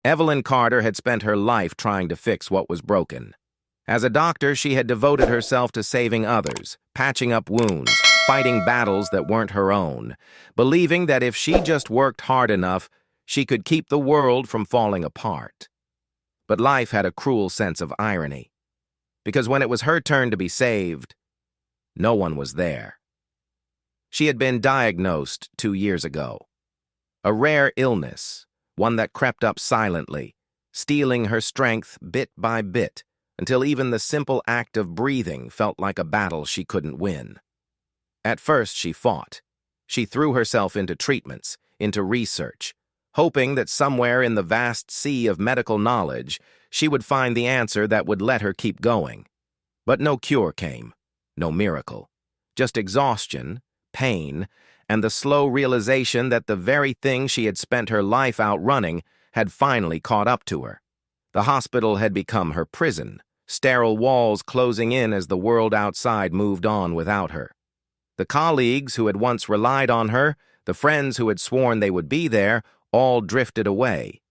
Evelyn Carter had spent her life trying to fix what was broken. As a doctor, she had devoted herself to saving others, patching up wounds, fighting battles that weren't her own, believing that if she just worked hard enough, she could keep the world from falling apart. But life had a cruel sense of irony, because when it was her turn to be saved, no one was there. She had been diagnosed 2 years ago. A rare illness, one that crept up silently, stealing her strength bit by bit, until even the simple act of breathing felt like a battle she couldn't win. At first, she fought. She threw herself into treatments, into research, hoping that somewhere in the vast sea of medical knowledge, she would find the answer that would let her keep going. But no cure came, no miracle, just exhaustion, pain, and the slow realization that the very thing she had spent her life outrunning had finally caught up to her. The hospital had become her prison, sterile walls closing in as the world outside moved on without her. The colleagues who had once relied on her, the friends who had sworn they would be there, all drifted away.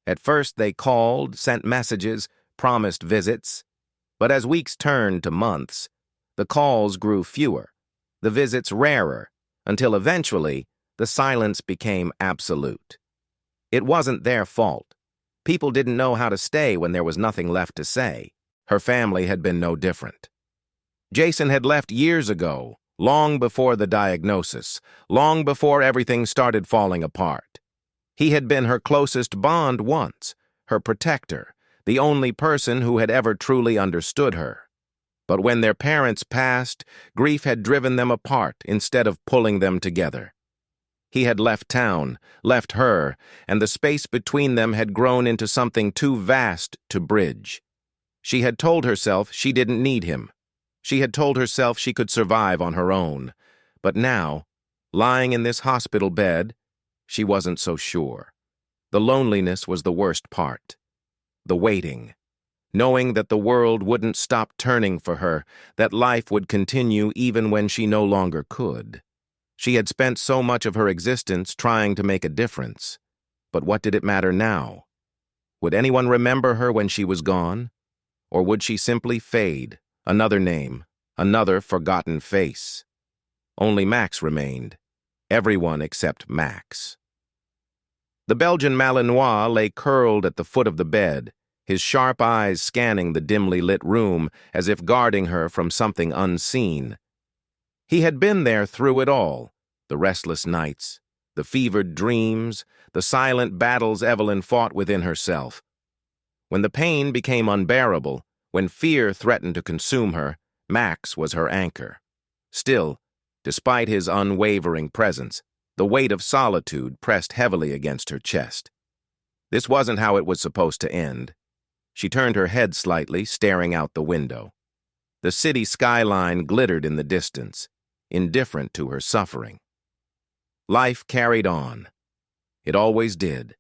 At first they called, sent messages, promised visits. But as weeks turned to months, the calls grew fewer, the visits rarer, until eventually the silence became absolute. It wasn't their fault. People didn't know how to stay when there was nothing left to say. Her family had been no different. Jason had left years ago, long before the diagnosis, long before everything started falling apart. He had been her closest bond once, her protector, the only person who had ever truly understood her. But when their parents passed, grief had driven them apart instead of pulling them together. He had left town, left her, and the space between them had grown into something too vast to bridge. She had told herself she didn't need him. She had told herself she could survive on her own. But now, lying in this hospital bed, she wasn't so sure. The loneliness was the worst part. The waiting. Knowing that the world wouldn't stop turning for her, that life would continue even when she no longer could. She had spent so much of her existence trying to make a difference. But what did it matter now? Would anyone remember her when she was gone? Or would she simply fade, another name, another forgotten face? Only Max remained. Everyone except Max. The Belgian Malinois lay curled at the foot of the bed, his sharp eyes scanning the dimly lit room as if guarding her from something unseen. He had been there through it all, the restless nights, the fevered dreams, the silent battles Evelyn fought within herself. When the pain became unbearable, when fear threatened to consume her, Max was her anchor. Still, despite his unwavering presence, the weight of solitude pressed heavily against her chest. This wasn't how it was supposed to end. She turned her head slightly, staring out the window. The city skyline glittered in the distance, indifferent to her suffering. Life carried on. It always did.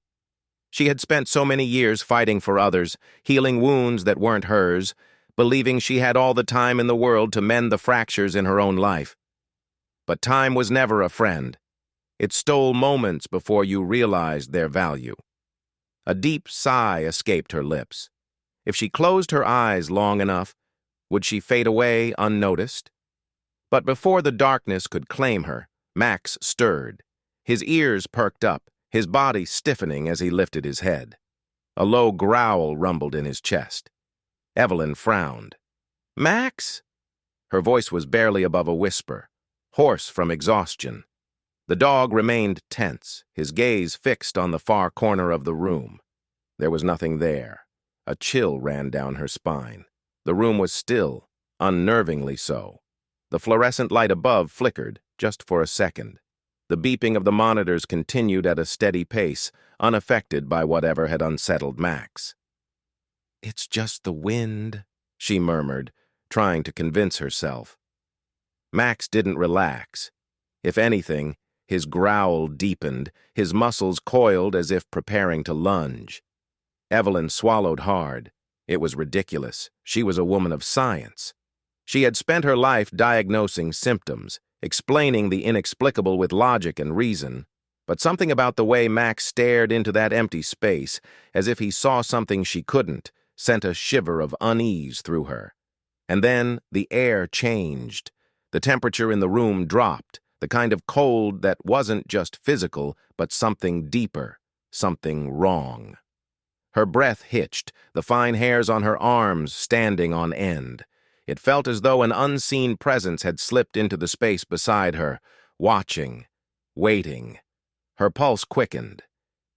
She had spent so many years fighting for others, healing wounds that weren't hers, believing she had all the time in the world to mend the fractures in her own life. But time was never a friend. It stole moments before you realized their value. A deep sigh escaped her lips. If she closed her eyes long enough, would she fade away unnoticed? But before the darkness could claim her, Max stirred. His ears perked up, his body stiffening as he lifted his head. A low growl rumbled in his chest. Evelyn frowned. "Max?" Her voice was barely above a whisper, hoarse from exhaustion. The dog remained tense, his gaze fixed on the far corner of the room. There was nothing there. A chill ran down her spine. The room was still, unnervingly so. The fluorescent light above flickered, just for a second. The beeping of the monitors continued at a steady pace, unaffected by whatever had unsettled Max. "It's just the wind," she murmured, trying to convince herself. Max didn't relax. If anything, his growl deepened, his muscles coiled as if preparing to lunge. Evelyn swallowed hard. It was ridiculous. She was a woman of science. She had spent her life diagnosing symptoms, explaining the inexplicable with logic and reason. But something about the way Max stared into that empty space, as if he saw something she couldn't, sent a shiver of unease through her. And then the air changed. The temperature in the room dropped, the kind of cold that wasn't just physical, but something deeper, something wrong. Her breath hitched, the fine hairs on her arms standing on end. It felt as though an unseen presence had slipped into the space beside her, watching, waiting. Her pulse quickened.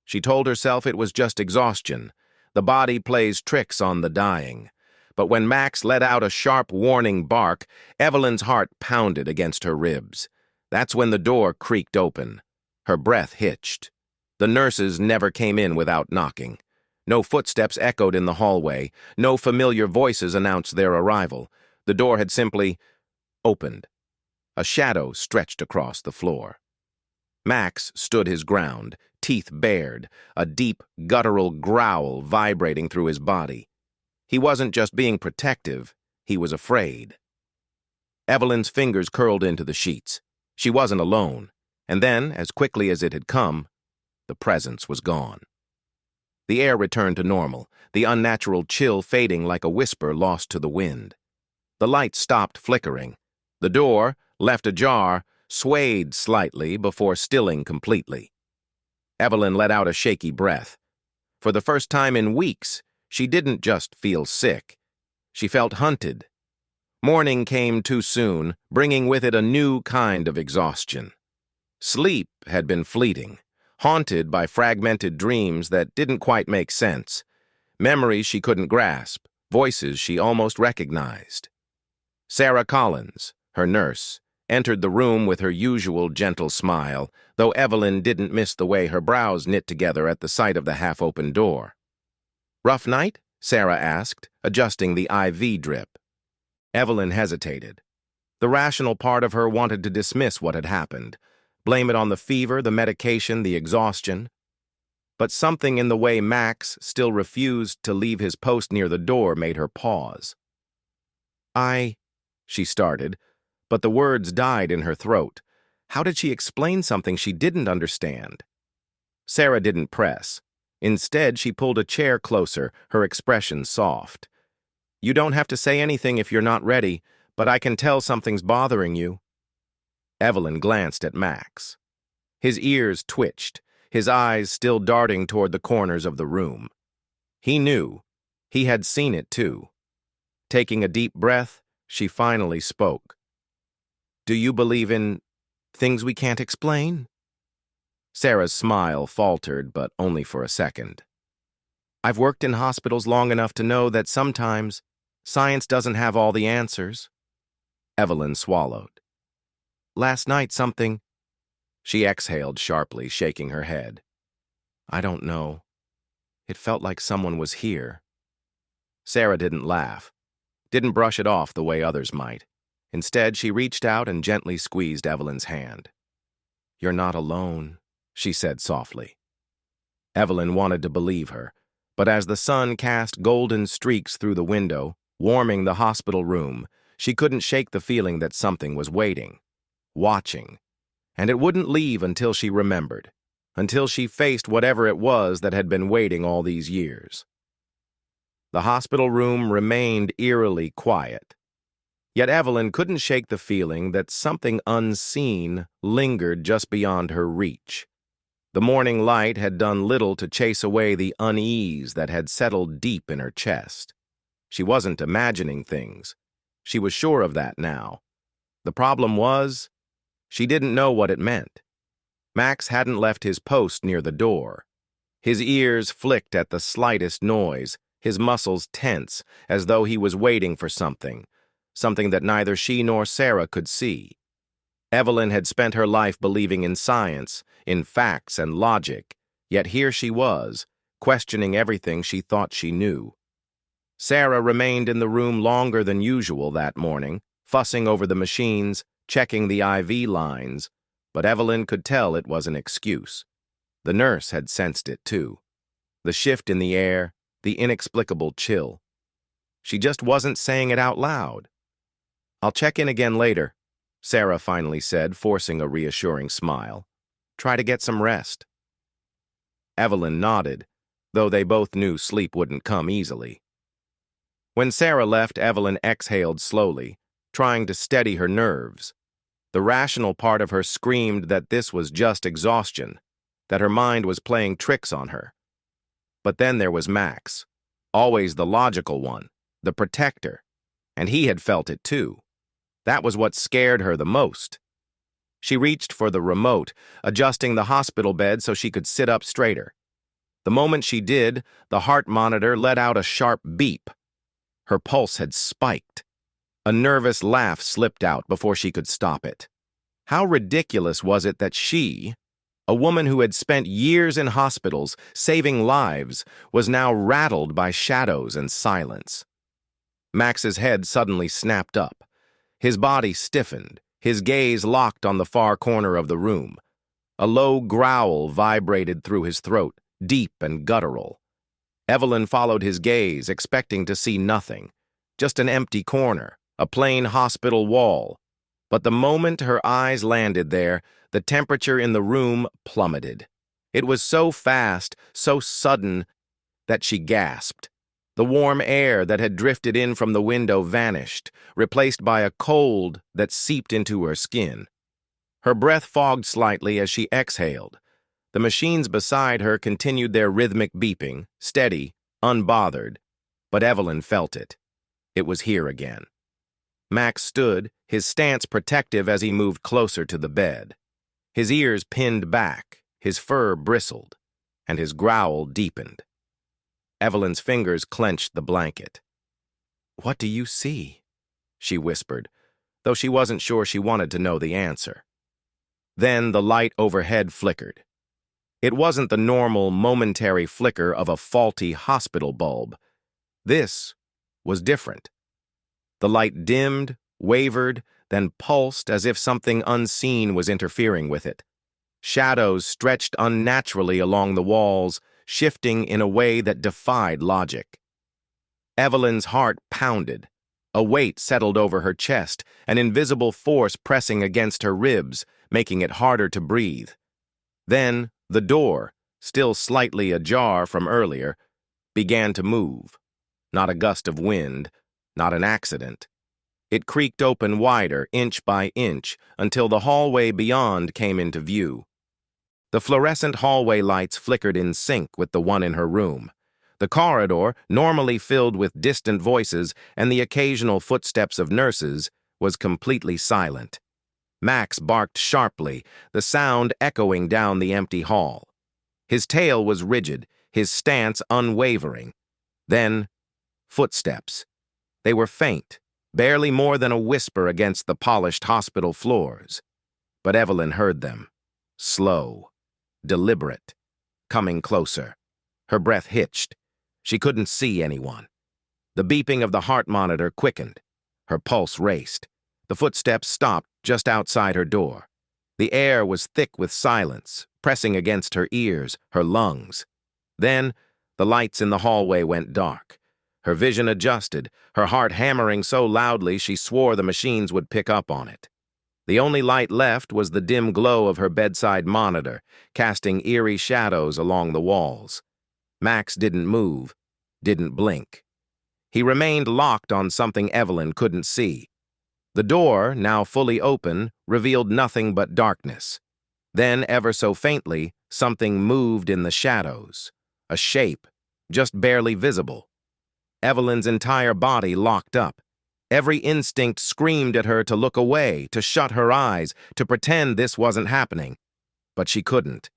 She told herself it was just exhaustion. The body plays tricks on the dying. But when Max let out a sharp warning bark, Evelyn's heart pounded against her ribs. That's when the door creaked open. Her breath hitched. The nurses never came in without knocking. No footsteps echoed in the hallway. No familiar voices announced their arrival. The door had simply opened. A shadow stretched across the floor. Max stood his ground, teeth bared, a deep, guttural growl vibrating through his body. He wasn't just being protective, he was afraid. Evelyn's fingers curled into the sheets. She wasn't alone, and then, as quickly as it had come, the presence was gone. The air returned to normal, the unnatural chill fading like a whisper lost to the wind. The light stopped flickering. The door, left ajar, swayed slightly before stilling completely. Evelyn let out a shaky breath. For the first time in weeks, she didn't just feel sick. She felt hunted. Morning came too soon, bringing with it a new kind of exhaustion. Sleep had been fleeting, haunted by fragmented dreams that didn't quite make sense, memories she couldn't grasp, voices she almost recognized. Sarah Collins, her nurse, entered the room with her usual gentle smile, though Evelyn didn't miss the way her brows knit together at the sight of the half-open door. "Rough night?" Sarah asked, adjusting the IV drip. Evelyn hesitated. The rational part of her wanted to dismiss what had happened, blame it on the fever, the medication, the exhaustion. But something in the way Max still refused to leave his post near the door made her pause. She started, but the words died in her throat. How did she explain something she didn't understand? Sarah didn't press. Instead, she pulled a chair closer, her expression soft. "You don't have to say anything if you're not ready, but I can tell something's bothering you." Evelyn glanced at Max. His ears twitched, his eyes still darting toward the corners of the room. He knew. He had seen it too. Taking a deep breath, she finally spoke. "Do you believe in things we can't explain?" Sarah's smile faltered, but only for a second. "I've worked in hospitals long enough to know that sometimes science doesn't have all the answers." Evelyn swallowed. "Last night something—" She exhaled sharply, shaking her head. "I don't know. It felt like someone was here." Sarah didn't laugh, didn't brush it off the way others might. Instead, she reached out and gently squeezed Evelyn's hand. "You're not alone," she said softly. Evelyn wanted to believe her, but as the sun cast golden streaks through the window, warming the hospital room, she couldn't shake the feeling that something was waiting, watching, and it wouldn't leave until she remembered, until she faced whatever it was that had been waiting all these years. The hospital room remained eerily quiet. Yet Evelyn couldn't shake the feeling that something unseen lingered just beyond her reach. The morning light had done little to chase away the unease that had settled deep in her chest. She wasn't imagining things. She was sure of that now. The problem was, she didn't know what it meant. Max hadn't left his post near the door. His ears flicked at the slightest noise, his muscles tense, as though he was waiting for something that neither she nor Sarah could see. Evelyn had spent her life believing in science, in facts and logic, yet here she was, questioning everything she thought she knew. Sarah remained in the room longer than usual that morning, fussing over the machines, checking the IV lines, but Evelyn could tell it was an excuse. The nurse had sensed it too. The shift in the air, the inexplicable chill. She just wasn't saying it out loud. "I'll check in again later," Sarah finally said, forcing a reassuring smile. Try to get some rest." Evelyn nodded, though they both knew sleep wouldn't come easily. When Sarah left, Evelyn exhaled slowly, trying to steady her nerves. The rational part of her screamed that this was just exhaustion, that her mind was playing tricks on her. But then there was Max, always the logical one, the protector, and he had felt it too. That was what scared her the most. She reached for the remote, adjusting the hospital bed so she could sit up straighter. The moment she did, the heart monitor let out a sharp beep. Her pulse had spiked. A nervous laugh slipped out before she could stop it. How ridiculous was it that she, a woman who had spent years in hospitals, saving lives, was now rattled by shadows and silence? Max's head suddenly snapped up. His body stiffened, his gaze locked on the far corner of the room. A low growl vibrated through his throat, deep and guttural. Evelyn followed his gaze, expecting to see nothing. Just an empty corner, a plain hospital wall. But the moment her eyes landed there, the temperature in the room plummeted. It was so fast, so sudden, that she gasped. The warm air that had drifted in from the window vanished, replaced by a cold that seeped into her skin. Her breath fogged slightly as she exhaled. The machines beside her continued their rhythmic beeping, steady, unbothered, but Evelyn felt it. It was here again. Max stood, his stance protective as he moved closer to the bed. His ears pinned back, his fur bristled, and his growl deepened. Evelyn's fingers clenched the blanket. "What do you see?" she whispered, though she wasn't sure she wanted to know the answer. Then the light overhead flickered. It wasn't the normal, momentary flicker of a faulty hospital bulb. This was different. The light dimmed, wavered, then pulsed as if something unseen was interfering with it. Shadows stretched unnaturally along the walls, shifting in a way that defied logic. Evelyn's heart pounded. A weight settled over her chest, an invisible force pressing against her ribs, making it harder to breathe. Then, the door, still slightly ajar from earlier, began to move. Not a gust of wind, not an accident. It creaked open wider, inch by inch, until the hallway beyond came into view. The fluorescent hallway lights flickered in sync with the one in her room. The corridor, normally filled with distant voices and the occasional footsteps of nurses, was completely silent. Max barked sharply, the sound echoing down the empty hall. His tail was rigid, his stance unwavering. Then, footsteps. They were faint, barely more than a whisper against the polished hospital floors. But Evelyn heard them. Slow, deliberate, coming closer. Her breath hitched. She couldn't see anyone. The beeping of the heart monitor quickened. Her pulse raced. The footsteps stopped just outside her door. The air was thick with silence, pressing against her ears, her lungs. Then, the lights in the hallway went dark. Her vision adjusted, her heart hammering so loudly she swore the machines would pick up on it. The only light left was the dim glow of her bedside monitor, casting eerie shadows along the walls. Max didn't move, didn't blink. He remained locked on something Evelyn couldn't see. The door, now fully open, revealed nothing but darkness. Then, ever so faintly, something moved in the shadows. A shape, just barely visible. Evelyn's entire body locked up. Every instinct screamed at her to look away, to shut her eyes, to pretend this wasn't happening. But she couldn't.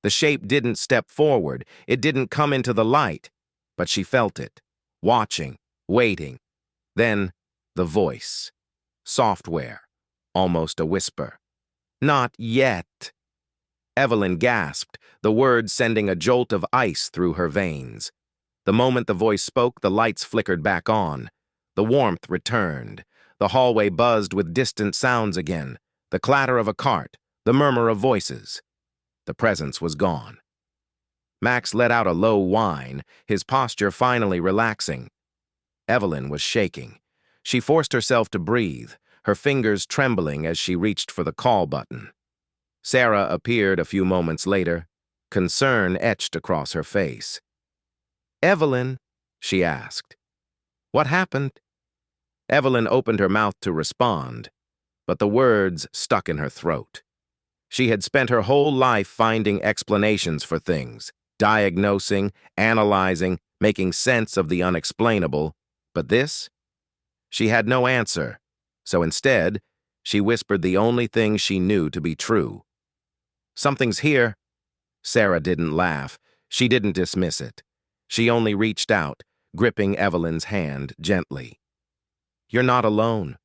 The shape didn't step forward, it didn't come into the light. But she felt it, watching, waiting. Then, the voice. Software, almost a whisper. "Not yet." Evelyn gasped, the words sending a jolt of ice through her veins. The moment the voice spoke, the lights flickered back on. The warmth returned. The hallway buzzed with distant sounds again, the clatter of a cart, the murmur of voices. The presence was gone. Max let out a low whine, his posture finally relaxing. Evelyn was shaking. She forced herself to breathe, her fingers trembling as she reached for the call button. Sarah appeared a few moments later, concern etched across her face. "Evelyn," she asked, "what happened?" Evelyn opened her mouth to respond, but the words stuck in her throat. She had spent her whole life finding explanations for things, diagnosing, analyzing, making sense of the unexplainable, but this? She had no answer, so instead, she whispered the only thing she knew to be true. "Something's here." Sarah didn't laugh. She didn't dismiss it. She only reached out, gripping Evelyn's hand gently. "You're not alone."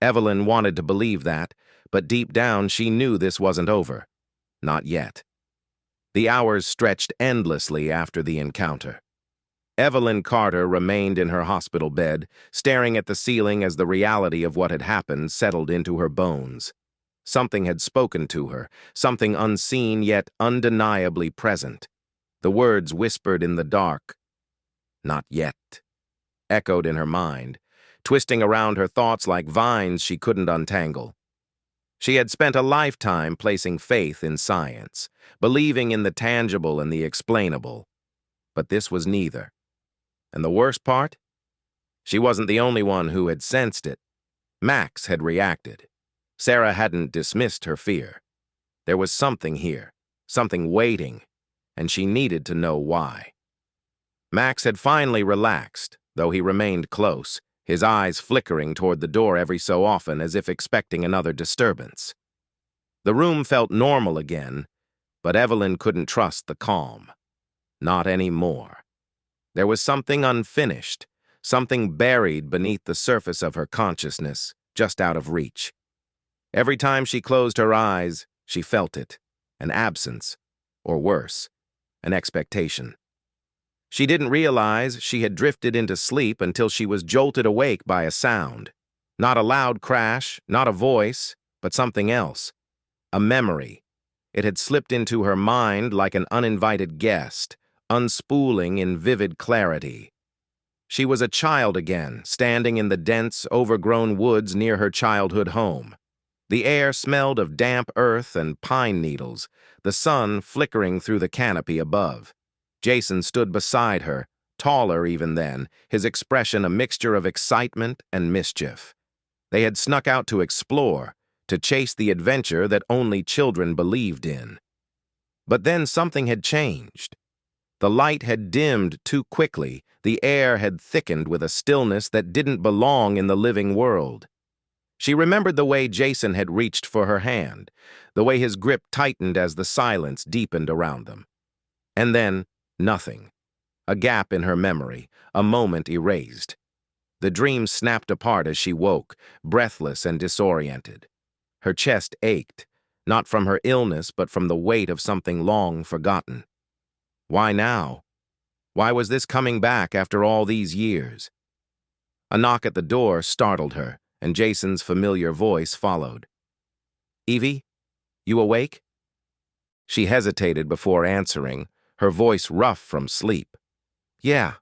Evelyn wanted to believe that, but deep down she knew this wasn't over. Not yet. The hours stretched endlessly after the encounter. Evelyn Carter remained in her hospital bed, staring at the ceiling as the reality of what had happened settled into her bones. Something had spoken to her, something unseen yet undeniably present. The words whispered in the dark, "Not yet," echoed in her mind, twisting around her thoughts like vines she couldn't untangle. She had spent a lifetime placing faith in science, believing in the tangible and the explainable. But this was neither. And the worst part? She wasn't the only one who had sensed it. Max had reacted. Sarah hadn't dismissed her fear. There was something here, something waiting, and she needed to know why. Max had finally relaxed, though he remained close, his eyes flickering toward the door every so often as if expecting another disturbance. The room felt normal again, but Evelyn couldn't trust the calm. Not anymore. There was something unfinished, something buried beneath the surface of her consciousness, just out of reach. Every time she closed her eyes, she felt it, an absence, or worse, an expectation. She didn't realize she had drifted into sleep until she was jolted awake by a sound. Not a loud crash, not a voice, but something else. A memory. It had slipped into her mind like an uninvited guest, unspooling in vivid clarity. She was a child again, standing in the dense, overgrown woods near her childhood home. The air smelled of damp earth and pine needles, the sun flickering through the canopy above. Jason stood beside her, taller even then, his expression a mixture of excitement and mischief. They had snuck out to explore, to chase the adventure that only children believed in. But then something had changed. The light had dimmed too quickly, the air had thickened with a stillness that didn't belong in the living world. She remembered the way Jason had reached for her hand, the way his grip tightened as the silence deepened around them. And then, nothing. A gap in her memory, a moment erased. The dream snapped apart as she woke, breathless and disoriented. Her chest ached, not from her illness but from the weight of something long forgotten. Why now? Why was this coming back after all these years? A knock at the door startled her, and Jason's familiar voice followed. "Evie, you awake?" She hesitated before answering, her voice rough from sleep. "Yeah."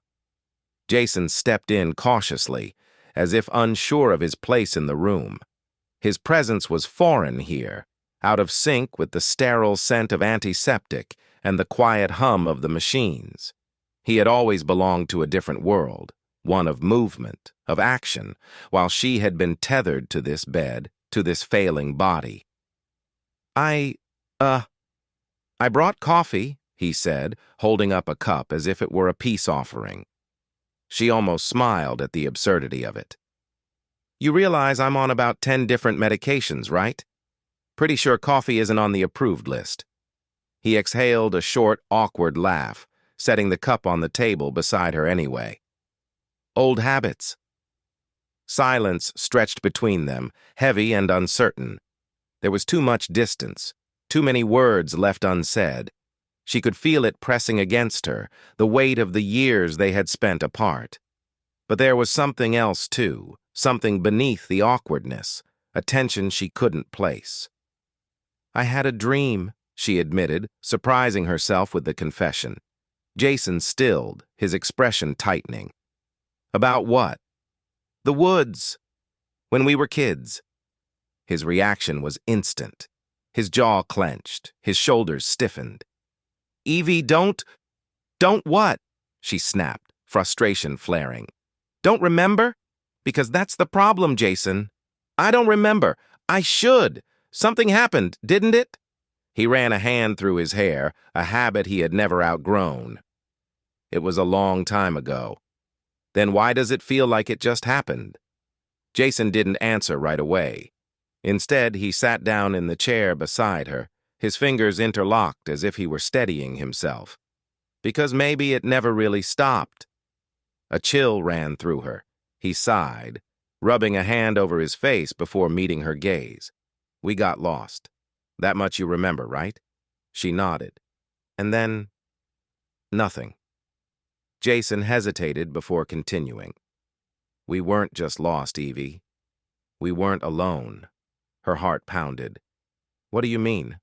Jason stepped in cautiously, as if unsure of his place in the room. His presence was foreign here, out of sync with the sterile scent of antiseptic and the quiet hum of the machines. He had always belonged to a different world, one of movement, of action, while she had been tethered to this bed, to this failing body. I brought coffee," he said, holding up a cup as if it were a peace offering. She almost smiled at the absurdity of it. "You realize I'm on about 10 different medications, right? Pretty sure coffee isn't on the approved list." He exhaled a short, awkward laugh, setting the cup on the table beside her anyway. "Old habits." Silence stretched between them, heavy and uncertain. There was too much distance, too many words left unsaid. She could feel it pressing against her, the weight of the years they had spent apart. But there was something else, too, something beneath the awkwardness, a tension she couldn't place. "I had a dream," she admitted, surprising herself with the confession. Jason stilled, his expression tightening. "About what?" "The woods. When we were kids." His reaction was instant. His jaw clenched, his shoulders stiffened. "Evie, don't what?" she snapped, frustration flaring. "Don't remember? Because that's the problem, Jason. I don't remember. I should. Something happened, didn't it?" He ran a hand through his hair, a habit he had never outgrown. "It was a long time ago." "Then why does it feel like it just happened?" Jason didn't answer right away. Instead, he sat down in the chair beside her, his fingers interlocked as if he were steadying himself. Because maybe it never really stopped. A chill ran through her. He sighed, rubbing a hand over his face before meeting her gaze. "We got lost. That much you remember, right?" She nodded. And then, nothing. Jason hesitated before continuing. "We weren't just lost, Evie. We weren't alone." Her heart pounded. "What do you mean?"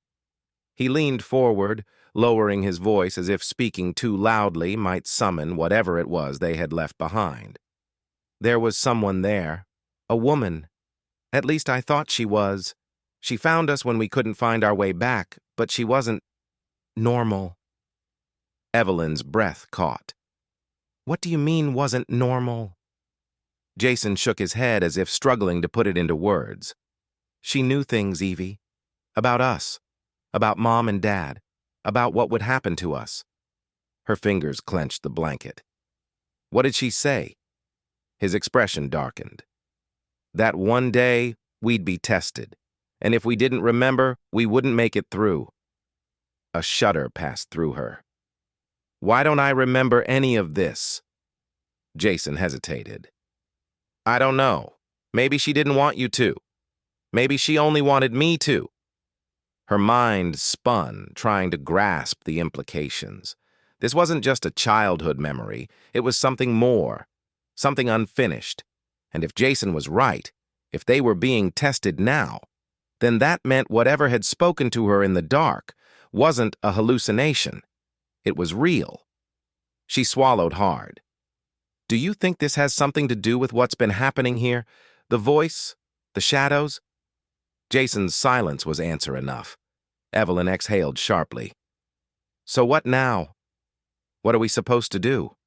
He leaned forward, lowering his voice as if speaking too loudly might summon whatever it was they had left behind. "There was someone there. A woman. At least I thought she was. She found us when we couldn't find our way back, but she wasn't normal." Evelyn's breath caught. "What do you mean wasn't normal?" Jason shook his head as if struggling to put it into words. "She knew things, Evie. About us. About Mom and Dad. About what would happen to us." Her fingers clenched the blanket. "What did she say?" His expression darkened. "That one day, we'd be tested. And if we didn't remember, we wouldn't make it through." A shudder passed through her. "Why don't I remember any of this?" Jason hesitated. "I don't know. Maybe she didn't want you to. Maybe she only wanted me to." Her mind spun, trying to grasp the implications. This wasn't just a childhood memory. It was something more, something unfinished. And if Jason was right, if they were being tested now, then that meant whatever had spoken to her in the dark wasn't a hallucination. It was real. She swallowed hard. "Do you think this has something to do with what's been happening here? The voice? The shadows?" Jason's silence was answer enough. Evelyn exhaled sharply. "So what now? What are we supposed to do?"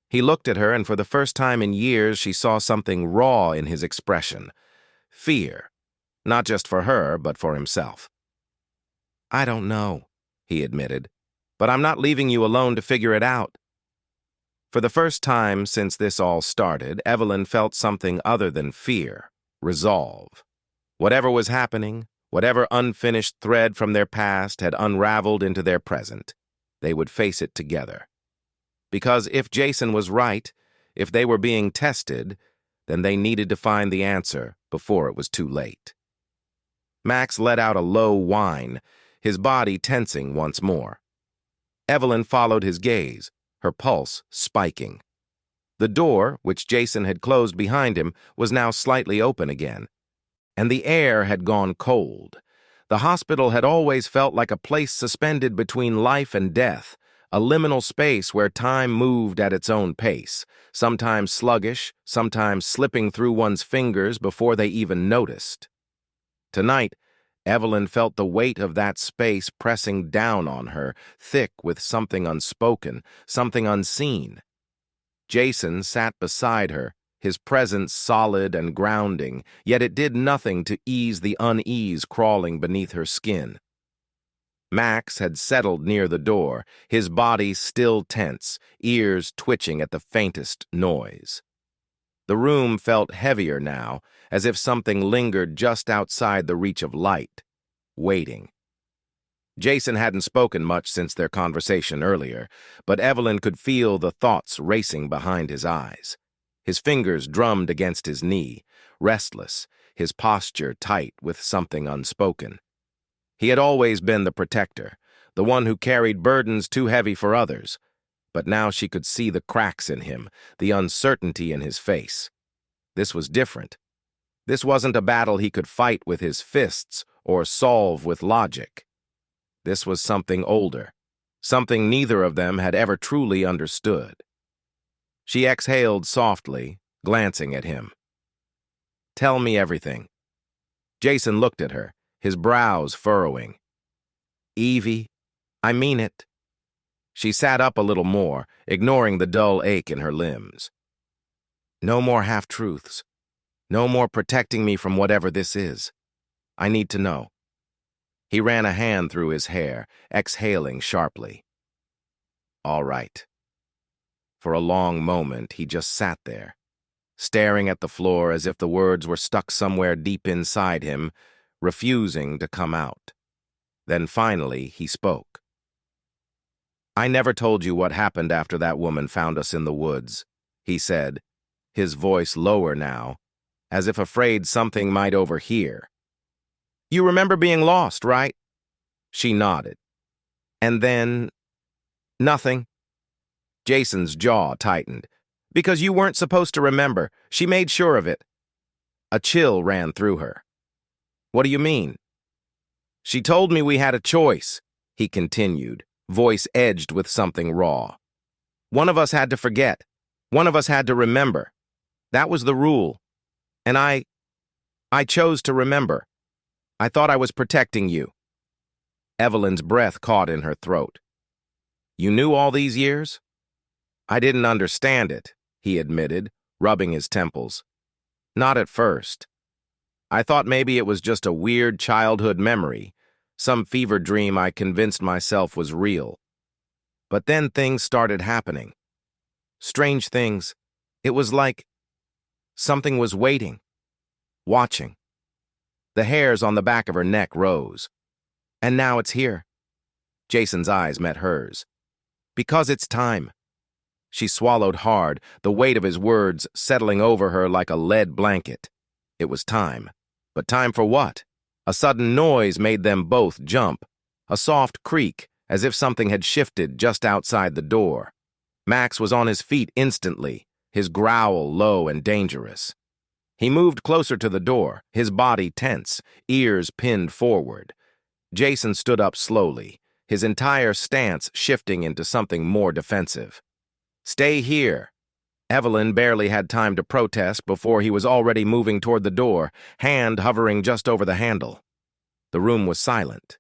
He looked at her, and for the first time in years, she saw something raw in his expression. Fear. Not just for her, but for himself. "I don't know," he admitted, "but I'm not leaving you alone to figure it out." For the first time since this all started, Evelyn felt something other than fear, resolve. Whatever was happening, whatever unfinished thread from their past had unraveled into their present, they would face it together. Because if Jason was right, if they were being tested, then they needed to find the answer before it was too late. Max let out a low whine, his body tensing once more. Evelyn followed his gaze, her pulse spiking. The door, which Jason had closed behind him, was now slightly open again. And the air had gone cold. The hospital had always felt like a place suspended between life and death, a liminal space where time moved at its own pace, sometimes sluggish, sometimes slipping through one's fingers before they even noticed. Tonight, Evelyn felt the weight of that space pressing down on her, thick with something unspoken, something unseen. Jason sat beside her, his presence solid and grounding, yet it did nothing to ease the unease crawling beneath her skin. Max had settled near the door, his body still tense, ears twitching at the faintest noise. The room felt heavier now, as if something lingered just outside the reach of light, waiting. Jason hadn't spoken much since their conversation earlier, but Evelyn could feel the thoughts racing behind his eyes. His fingers drummed against his knee, restless, his posture tight with something unspoken. He had always been the protector, the one who carried burdens too heavy for others, but now she could see the cracks in him, the uncertainty in his face. This was different. This wasn't a battle he could fight with his fists or solve with logic. This was something older, something neither of them had ever truly understood. She exhaled softly, glancing at him. "Tell me everything." Jason looked at her, his brows furrowing. "Evie, I mean it." She sat up a little more, ignoring the dull ache in her limbs. "No more half-truths. No more protecting me from whatever this is. I need to know." He ran a hand through his hair, exhaling sharply. "All right." For a long moment, he just sat there, staring at the floor as if the words were stuck somewhere deep inside him, refusing to come out. Then finally, he spoke. "I never told you what happened after that woman found us in the woods," he said, his voice lower now, as if afraid something might overhear. "You remember being lost, right?" She nodded. "And then... nothing." Jason's jaw tightened. "Because you weren't supposed to remember. She made sure of it." A chill ran through her. "What do you mean?" "She told me we had a choice," he continued, voice edged with something raw. "One of us had to forget. One of us had to remember. That was the rule. And I chose to remember. I thought I was protecting you." Evelyn's breath caught in her throat. "You knew all these years?" "I didn't understand it," he admitted, rubbing his temples. "Not at first. I thought maybe it was just a weird childhood memory, some fever dream I convinced myself was real. But then things started happening. Strange things. It was like something was waiting, watching." The hairs on the back of her neck rose. "And now it's here." Jason's eyes met hers. "Because it's time." She swallowed hard, the weight of his words settling over her like a lead blanket. It was time. But time for what? A sudden noise made them both jump. A soft creak, as if something had shifted just outside the door. Max was on his feet instantly, his growl low and dangerous. He moved closer to the door, his body tense, ears pinned forward. Jason stood up slowly, his entire stance shifting into something more defensive. "Stay here." Evelyn barely had time to protest before he was already moving toward the door, hand hovering just over the handle. The room was silent.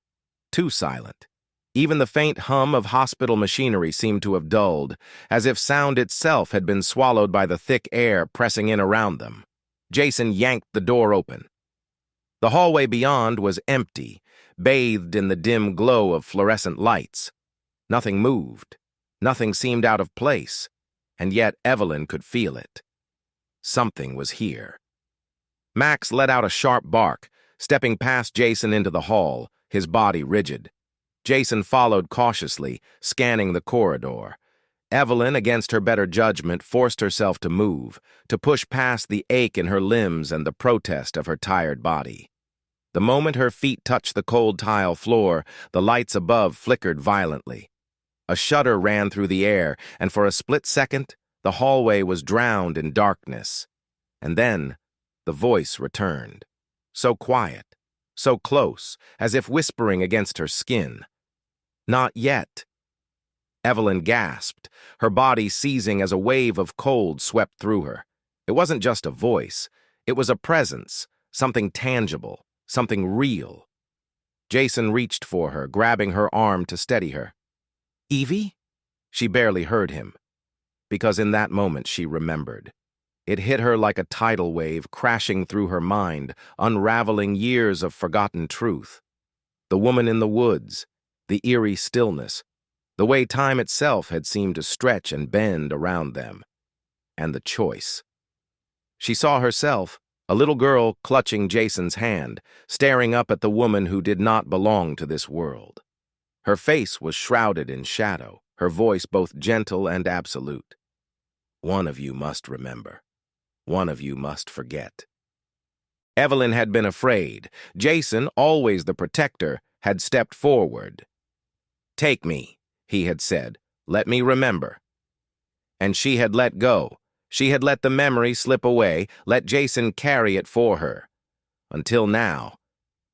Too silent. Even the faint hum of hospital machinery seemed to have dulled, as if sound itself had been swallowed by the thick air pressing in around them. Jason yanked the door open. The hallway beyond was empty, bathed in the dim glow of fluorescent lights. Nothing moved. Nothing seemed out of place, and yet Evelyn could feel it. Something was here. Max let out a sharp bark, stepping past Jason into the hall, his body rigid. Jason followed cautiously, scanning the corridor. Evelyn, against her better judgment, forced herself to move, to push past the ache in her limbs and the protest of her tired body. The moment her feet touched the cold tile floor, the lights above flickered violently. A shudder ran through the air, and for a split second, the hallway was drowned in darkness. And then, the voice returned. So quiet, so close, as if whispering against her skin. "Not yet." Evelyn gasped, her body seizing as a wave of cold swept through her. It wasn't just a voice. It was a presence, something tangible, something real. Jason reached for her, grabbing her arm to steady her. "Evie?" She barely heard him, because in that moment she remembered. It hit her like a tidal wave crashing through her mind, unraveling years of forgotten truth. The woman in the woods, the eerie stillness, the way time itself had seemed to stretch and bend around them. And the choice. She saw herself, a little girl clutching Jason's hand, staring up at the woman who did not belong to this world. Her face was shrouded in shadow, her voice both gentle and absolute. "One of you must remember. One of you must forget." Evelyn had been afraid. Jason, always the protector, had stepped forward. "Take me," he had said. "Let me remember." And she had let go. She had let the memory slip away, let Jason carry it for her. Until now.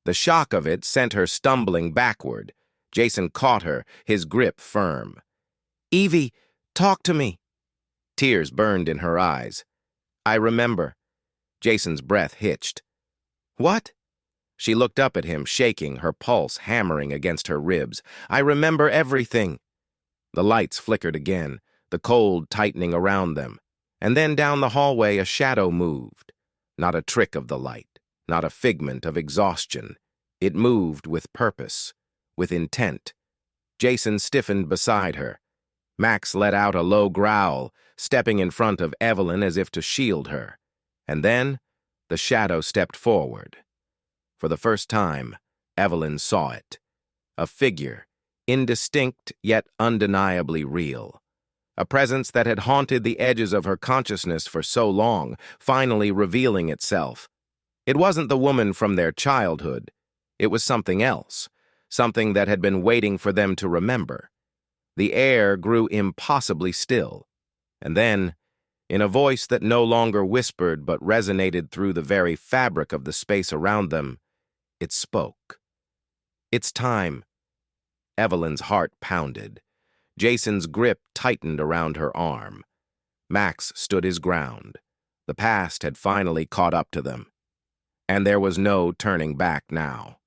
The shock of it sent her stumbling backward. Jason caught her, his grip firm. "Evie, talk to me." Tears burned in her eyes. "I remember." Jason's breath hitched. "What?" She looked up at him, shaking, her pulse hammering against her ribs. "I remember everything." The lights flickered again, the cold tightening around them. And then down the hallway a shadow moved. Not a trick of the light, not a figment of exhaustion. It moved with purpose, with intent. Jason stiffened beside her. Max let out a low growl, stepping in front of Evelyn as if to shield her. And then the shadow stepped forward. For the first time, Evelyn saw it. A figure, indistinct yet undeniably real. A presence that had haunted the edges of her consciousness for so long, finally revealing itself. It wasn't the woman from their childhood. It was something else, something that had been waiting for them to remember. The air grew impossibly still. And then, in a voice that no longer whispered but resonated through the very fabric of the space around them, it spoke. "It's time." Evelyn's heart pounded. Jason's grip tightened around her arm. Max stood his ground. The past had finally caught up to them. And there was no turning back now.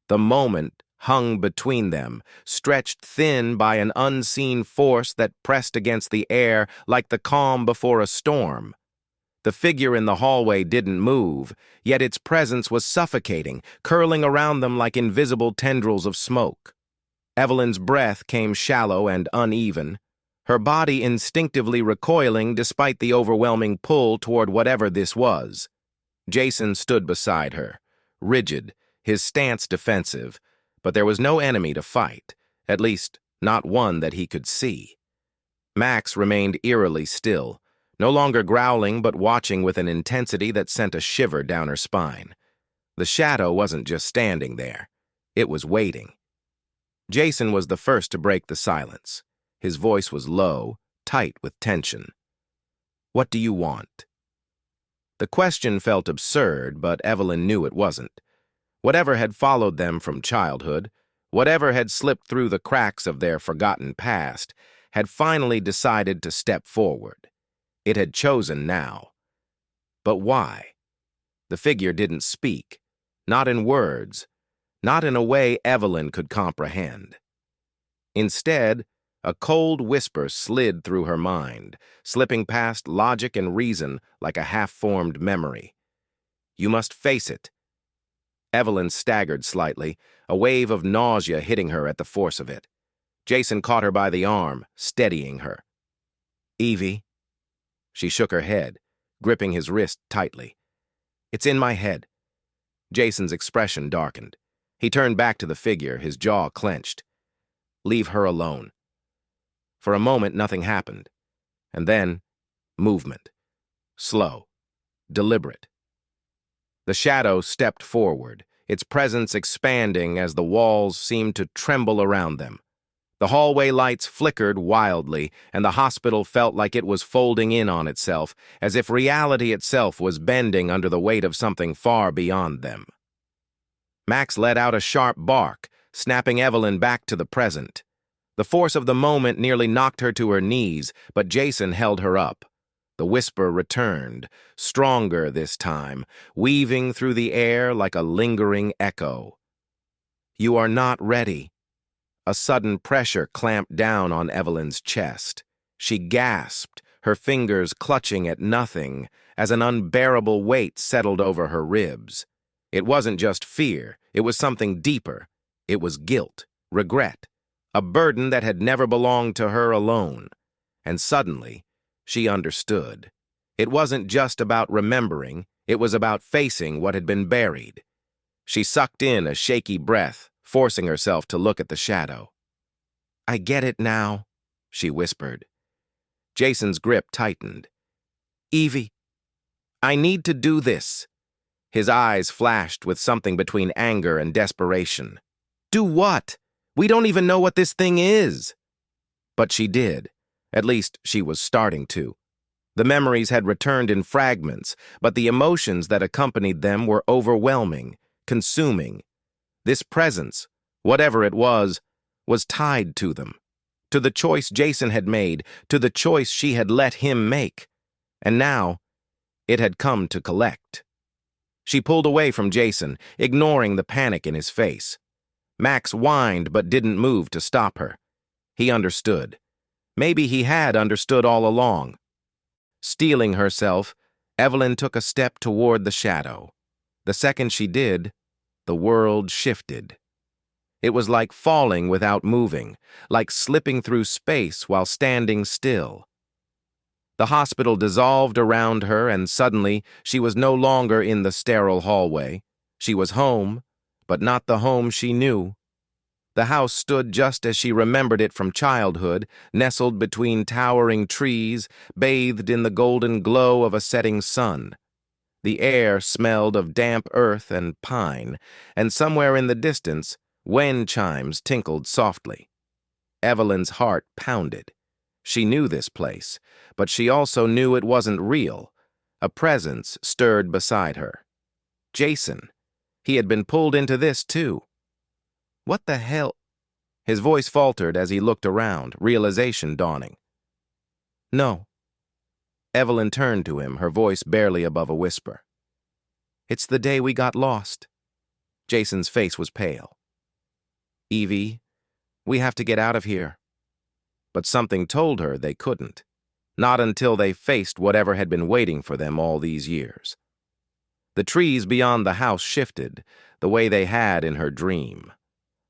The moment hung between them, stretched thin by an unseen force that pressed against the air like the calm before a storm. The figure in the hallway didn't move, yet its presence was suffocating, curling around them like invisible tendrils of smoke. Evelyn's breath came shallow and uneven, her body instinctively recoiling despite the overwhelming pull toward whatever this was. Jason stood beside her, rigid, his stance defensive, but there was no enemy to fight, at least not one that he could see. Max remained eerily still, no longer growling but watching with an intensity that sent a shiver down her spine. The shadow wasn't just standing there, it was waiting. Jason was the first to break the silence. His voice was low, tight with tension. "What do you want?" The question felt absurd, but Evelyn knew it wasn't. Whatever had followed them from childhood, whatever had slipped through the cracks of their forgotten past, had finally decided to step forward. It had chosen now. But why? The figure didn't speak, not in words, not in a way Evelyn could comprehend. Instead, a cold whisper slid through her mind, slipping past logic and reason like a half-formed memory. "You must face it." Evelyn staggered slightly, a wave of nausea hitting her at the force of it. Jason caught her by the arm, steadying her. "Evie." She shook her head, gripping his wrist tightly. "It's in my head." Jason's expression darkened. He turned back to the figure, his jaw clenched. "Leave her alone." For a moment, nothing happened. And then, movement. Slow, deliberate. The shadow stepped forward, its presence expanding as the walls seemed to tremble around them. The hallway lights flickered wildly, and the hospital felt like it was folding in on itself, as if reality itself was bending under the weight of something far beyond them. Max let out a sharp bark, snapping Evelyn back to the present. The force of the moment nearly knocked her to her knees, but Jason held her up. The whisper returned, stronger this time, weaving through the air like a lingering echo. "You are not ready." A sudden pressure clamped down on Evelyn's chest. She gasped, her fingers clutching at nothing, as an unbearable weight settled over her ribs. It wasn't just fear, it was something deeper. It was guilt, regret, a burden that had never belonged to her alone. And suddenly, she understood. It wasn't just about remembering, it was about facing what had been buried. She sucked in a shaky breath, forcing herself to look at the shadow. "I get it now," she whispered. Jason's grip tightened. "Evie, I need to do this." His eyes flashed with something between anger and desperation. "Do what? We don't even know what this thing is." But she did. At least, she was starting to. The memories had returned in fragments, but the emotions that accompanied them were overwhelming, consuming. This presence, whatever it was tied to them, to the choice Jason had made, to the choice she had let him make. And now, it had come to collect. She pulled away from Jason, ignoring the panic in his face. Max whined but didn't move to stop her. He understood. Maybe he had understood all along. Steeling herself, Evelyn took a step toward the shadow. The second she did, the world shifted. It was like falling without moving, like slipping through space while standing still. The hospital dissolved around her, and suddenly she was no longer in the sterile hallway. She was home, but not the home she knew. The house stood just as she remembered it from childhood, nestled between towering trees, bathed in the golden glow of a setting sun. The air smelled of damp earth and pine, and somewhere in the distance, wind chimes tinkled softly. Evelyn's heart pounded. She knew this place, but she also knew it wasn't real. A presence stirred beside her. Jason. He had been pulled into this, too. What the hell? His voice faltered as he looked around, realization dawning. No. Evelyn turned to him, her voice barely above a whisper. It's the day we got lost. Jason's face was pale. Evie, we have to get out of here. But something told her they couldn't. Not until they faced whatever had been waiting for them all these years. The trees beyond the house shifted, the way they had in her dream.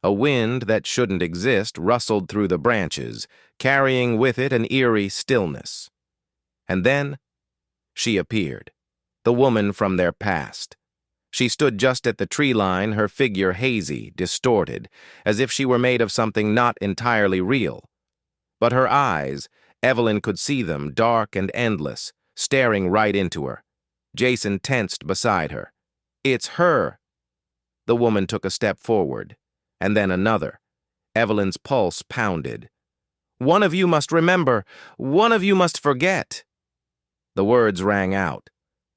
A wind that shouldn't exist rustled through the branches, carrying with it an eerie stillness. And then, she appeared, the woman from their past. She stood just at the tree line, her figure hazy, distorted, as if she were made of something not entirely real. But her eyes, Evelyn could see them, dark and endless, staring right into her. Jason tensed beside her. It's her. The woman took a step forward, and then another. Evelyn's pulse pounded. One of you must remember. One of you must forget. The words rang out,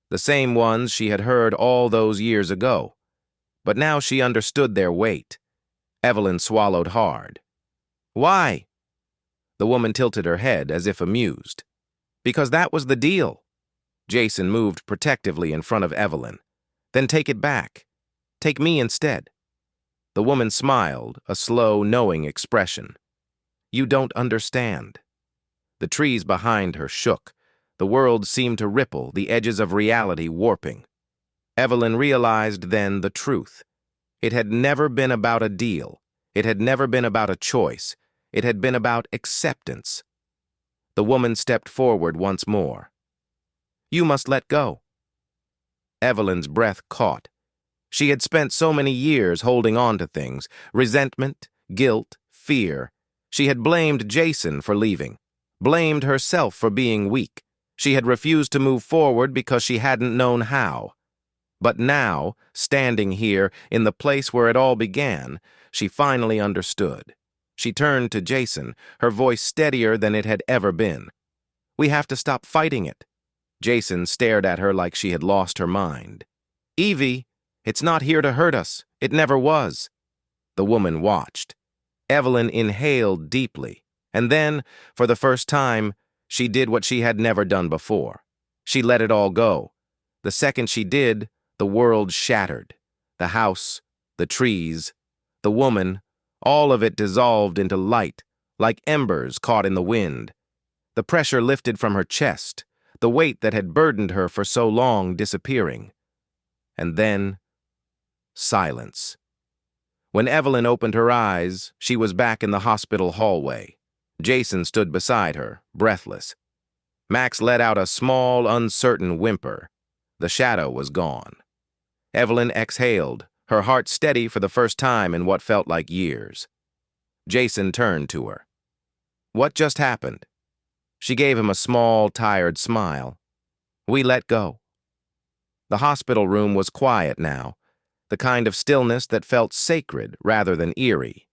the same ones she had heard all those years ago. But now she understood their weight. Evelyn swallowed hard. Why? The woman tilted her head as if amused. Because that was the deal. Jason moved protectively in front of Evelyn. Then take it back. Take me instead. The woman smiled, a slow, knowing expression. You don't understand. The trees behind her shook. The world seemed to ripple, the edges of reality warping. Evelyn realized then the truth. It had never been about a deal. It had never been about a choice. It had been about acceptance. The woman stepped forward once more. You must let go. Evelyn's breath caught. She had spent so many years holding on to things, resentment, guilt, fear. She had blamed Jason for leaving, blamed herself for being weak. She had refused to move forward because she hadn't known how. But now, standing here, in the place where it all began, she finally understood. She turned to Jason, her voice steadier than it had ever been. We have to stop fighting it. Jason stared at her like she had lost her mind. Evie, it's not here to hurt us. It never was. The woman watched. Evelyn inhaled deeply, and then, for the first time, she did what she had never done before. She let it all go. The second she did, the world shattered. The house, the trees, the woman, all of it dissolved into light, like embers caught in the wind. The pressure lifted from her chest, the weight that had burdened her for so long disappearing. And then, silence. When Evelyn opened her eyes, she was back in the hospital hallway. Jason stood beside her, breathless. Max let out a small, uncertain whimper. The shadow was gone. Evelyn exhaled, her heart steady for the first time in what felt like years. Jason turned to her. What just happened? She gave him a small, tired smile. We let go. The hospital room was quiet now, the kind of stillness that felt sacred rather than eerie.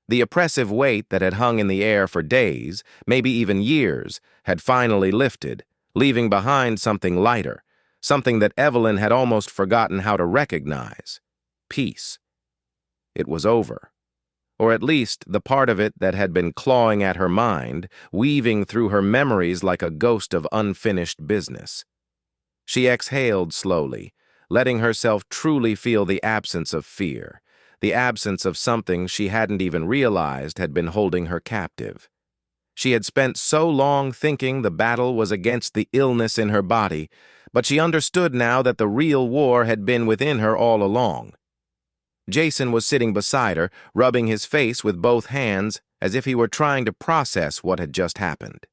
The oppressive weight that had hung in the air for days, maybe even years, had finally lifted, leaving behind something lighter, something that Evelyn had almost forgotten how to recognize. Peace. It was over. Or at least the part of it that had been clawing at her mind, weaving through her memories like a ghost of unfinished business. She exhaled slowly, letting herself truly feel the absence of fear, the absence of something she hadn't even realized had been holding her captive. She had spent so long thinking the battle was against the illness in her body, but she understood now that the real war had been within her all along. Jason was sitting beside her, rubbing his face with both hands as if he were trying to process what had just happened.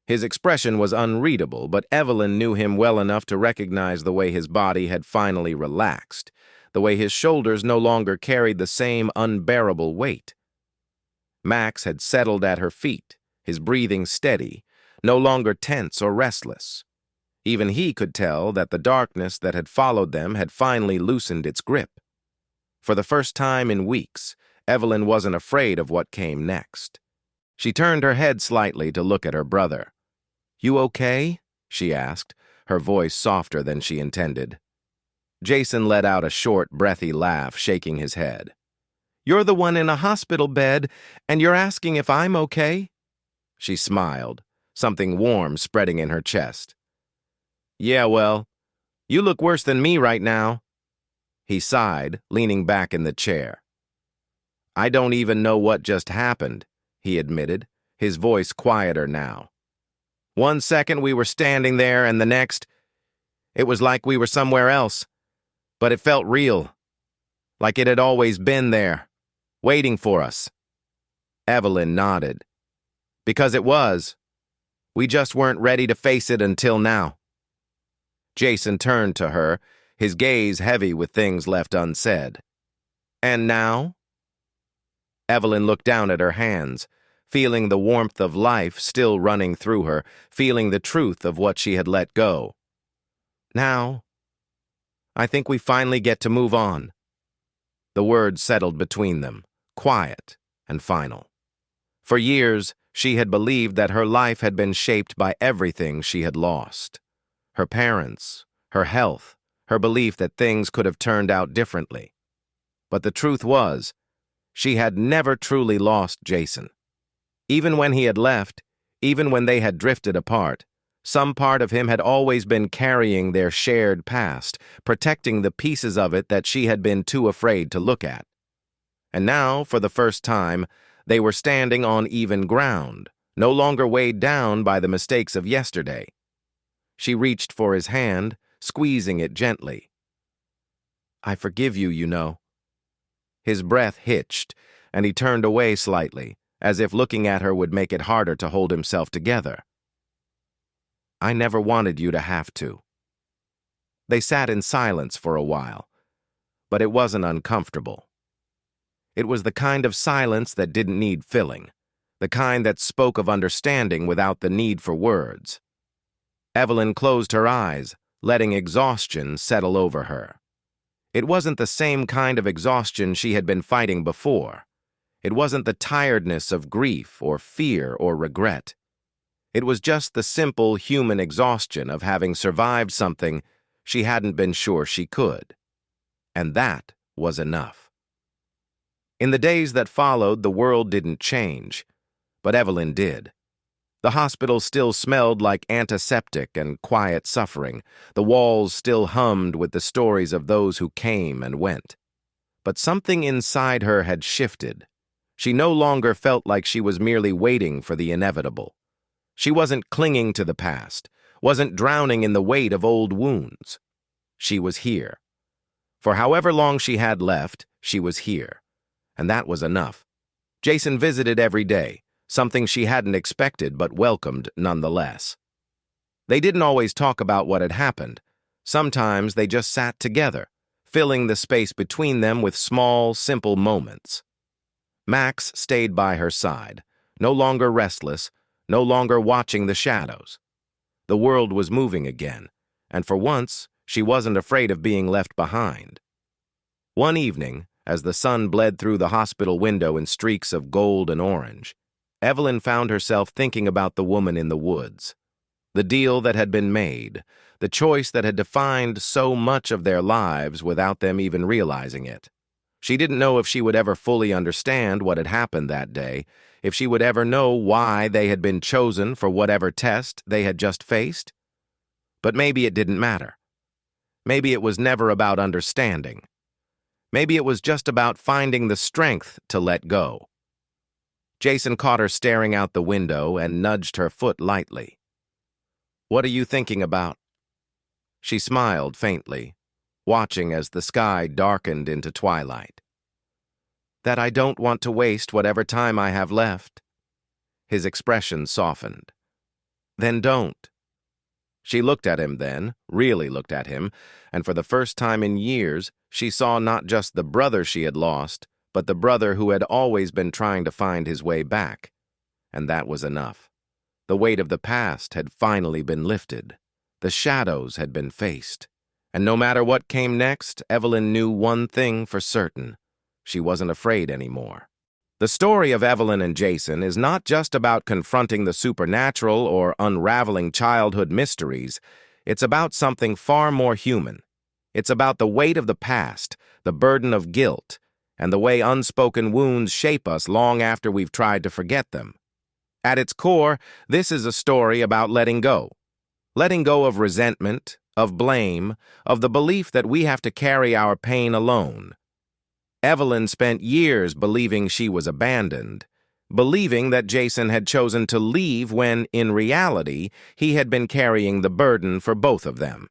His expression was unreadable, but Evelyn knew him well enough to recognize the way his body had finally relaxed, the way his shoulders no longer carried the same unbearable weight. Max had settled at her feet, his breathing steady, no longer tense or restless. Even he could tell that the darkness that had followed them had finally loosened its grip. For the first time in weeks, Evelyn wasn't afraid of what came next. She turned her head slightly to look at her brother. "You okay?" she asked, her voice softer than she intended. Jason let out a short, breathy laugh, shaking his head. "You're the one in a hospital bed, and you're asking if I'm okay?" She smiled, something warm spreading in her chest. "Yeah, well, you look worse than me right now." He sighed, leaning back in the chair. "I don't even know what just happened," he admitted, his voice quieter now. "One second we were standing there, and the next, it was like we were somewhere else. But it felt real, like it had always been there, waiting for us." Evelyn nodded. "Because it was. We just weren't ready to face it until now." Jason turned to her, his gaze heavy with things left unsaid. "And now?" Evelyn looked down at her hands, feeling the warmth of life still running through her, feeling the truth of what she had let go. "Now, I think we finally get to move on." The words settled between them, quiet and final. For years, she had believed that her life had been shaped by everything she had lost. Her parents, her health, her belief that things could have turned out differently. But the truth was, she had never truly lost Jason. Even when he had left, even when they had drifted apart, some part of him had always been carrying their shared past, protecting the pieces of it that she had been too afraid to look at. And now, for the first time, they were standing on even ground, no longer weighed down by the mistakes of yesterday. She reached for his hand, squeezing it gently. "I forgive you, you know." His breath hitched, and he turned away slightly, as if looking at her would make it harder to hold himself together. "I never wanted you to have to." They sat in silence for a while, but it wasn't uncomfortable. It was the kind of silence that didn't need filling, the kind that spoke of understanding without the need for words. Evelyn closed her eyes, letting exhaustion settle over her. It wasn't the same kind of exhaustion she had been fighting before. It wasn't the tiredness of grief or fear or regret. It was just the simple human exhaustion of having survived something she hadn't been sure she could. And that was enough. In the days that followed, the world didn't change, but Evelyn did. The hospital still smelled like antiseptic and quiet suffering. The walls still hummed with the stories of those who came and went. But something inside her had shifted. She no longer felt like she was merely waiting for the inevitable. She wasn't clinging to the past, wasn't drowning in the weight of old wounds. She was here. For however long she had left, she was here. And that was enough. Jason visited every day, something she hadn't expected but welcomed nonetheless. They didn't always talk about what had happened. Sometimes they just sat together, filling the space between them with small, simple moments. Max stayed by her side, no longer restless, no longer watching the shadows. The world was moving again, and for once, she wasn't afraid of being left behind. One evening, as the sun bled through the hospital window in streaks of gold and orange, Evelyn found herself thinking about the woman in the woods. The deal that had been made, the choice that had defined so much of their lives without them even realizing it. She didn't know if she would ever fully understand what had happened that day, if she would ever know why they had been chosen for whatever test they had just faced. But maybe it didn't matter. Maybe it was never about understanding. Maybe it was just about finding the strength to let go. Jason caught her staring out the window and nudged her foot lightly. "What are you thinking about?" She smiled faintly, watching as the sky darkened into twilight. "That I don't want to waste whatever time I have left." His expression softened. "Then don't." She looked at him then, really looked at him, and for the first time in years, she saw not just the brother she had lost, but the brother who had always been trying to find his way back. And that was enough. The weight of the past had finally been lifted. The shadows had been faced. And no matter what came next, Evelyn knew one thing for certain. She wasn't afraid anymore. The story of Evelyn and Jason is not just about confronting the supernatural or unraveling childhood mysteries. It's about something far more human. It's about the weight of the past, the burden of guilt, and the way unspoken wounds shape us long after we've tried to forget them. At its core, this is a story about letting go. Letting go of resentment, of blame, of the belief that we have to carry our pain alone. Evelyn spent years believing she was abandoned, believing that Jason had chosen to leave when, in reality, he had been carrying the burden for both of them.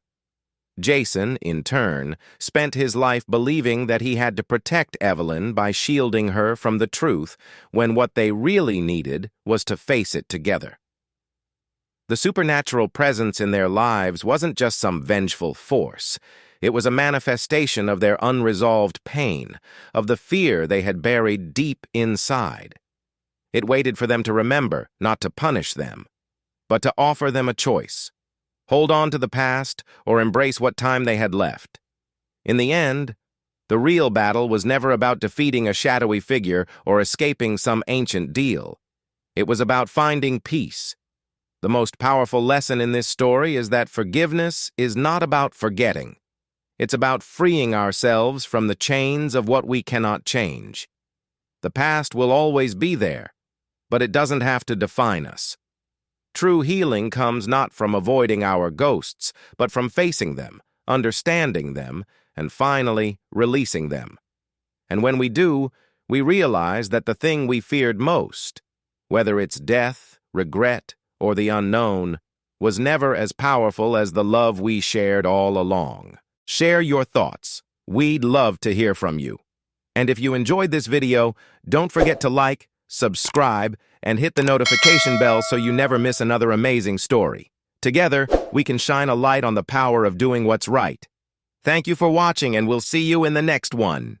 Jason, in turn, spent his life believing that he had to protect Evelyn by shielding her from the truth when what they really needed was to face it together. The supernatural presence in their lives wasn't just some vengeful force. It was a manifestation of their unresolved pain, of the fear they had buried deep inside. It waited for them to remember, not to punish them, but to offer them a choice. Hold on to the past or embrace what time they had left. In the end, the real battle was never about defeating a shadowy figure or escaping some ancient deal. It was about finding peace. The most powerful lesson in this story is that forgiveness is not about forgetting. It's about freeing ourselves from the chains of what we cannot change. The past will always be there, but it doesn't have to define us. True healing comes not from avoiding our ghosts, but from facing them, understanding them, and finally releasing them. And when we do, we realize that the thing we feared most, whether it's death, regret, or the unknown, was never as powerful as the love we shared all along. Share your thoughts. We'd love to hear from you. And if you enjoyed this video, don't forget to like, subscribe, and hit the notification bell so you never miss another amazing story. Together, we can shine a light on the power of doing what's right. Thank you for watching, and we'll see you in the next one.